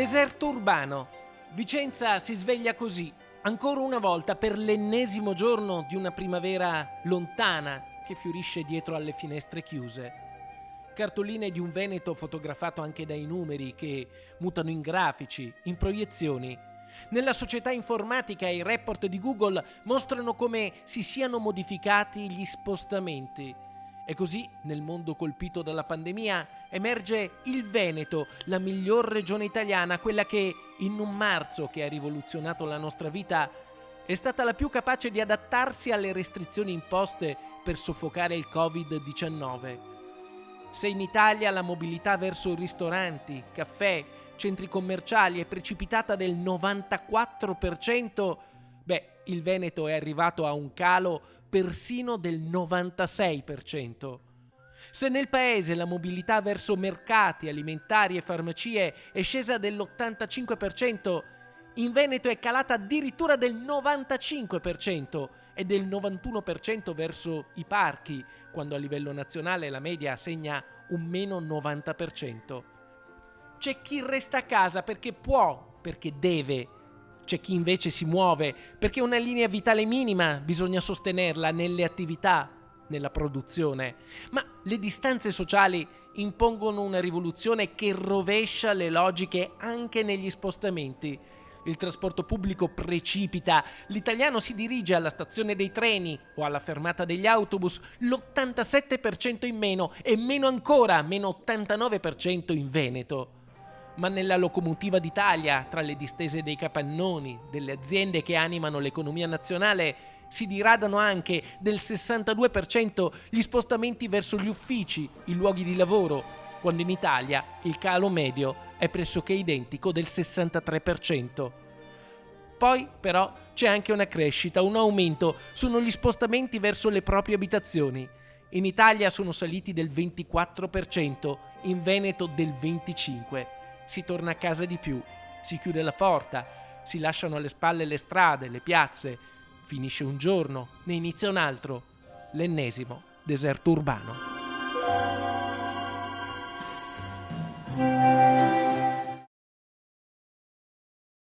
Deserto urbano. Vicenza si sveglia così, ancora una volta per l'ennesimo giorno di una primavera lontana che fiorisce dietro alle finestre chiuse. Cartoline di un Veneto fotografato anche dai numeri che mutano in grafici, in proiezioni. Nella società informatica i report di Google mostrano come si siano modificati gli spostamenti. E così, nel mondo colpito dalla pandemia, emerge il Veneto, la miglior regione italiana, quella che, in un marzo che ha rivoluzionato la nostra vita, è stata la più capace di adattarsi alle restrizioni imposte per soffocare il Covid-19. Se in Italia la mobilità verso ristoranti, caffè, centri commerciali è precipitata del 94%, il Veneto è arrivato a un calo persino del 96%. Se nel paese la mobilità verso mercati, alimentari e farmacie è scesa dell'85%, in Veneto è calata addirittura del 95% e del 91% verso i parchi, quando a livello nazionale la media segna un meno 90%. C'è chi resta a casa perché può, perché deve. C'è chi invece si muove perché una linea vitale minima bisogna sostenerla nelle attività, nella produzione. Ma le distanze sociali impongono una rivoluzione che rovescia le logiche anche negli spostamenti. Il trasporto pubblico precipita, l'italiano si dirige alla stazione dei treni o alla fermata degli autobus l'87% in meno e meno ancora, meno 89% in Veneto. Ma nella locomotiva d'Italia, tra le distese dei capannoni, delle aziende che animano l'economia nazionale, si diradano anche del 62% gli spostamenti verso gli uffici, i luoghi di lavoro, quando in Italia il calo medio è pressoché identico del 63%. Poi, però, c'è anche una crescita, un aumento, sono gli spostamenti verso le proprie abitazioni. In Italia sono saliti del 24%, in Veneto del 25%. Si torna a casa di più, si chiude la porta, si lasciano alle spalle le strade, le piazze, finisce un giorno, ne inizia un altro, l'ennesimo deserto urbano.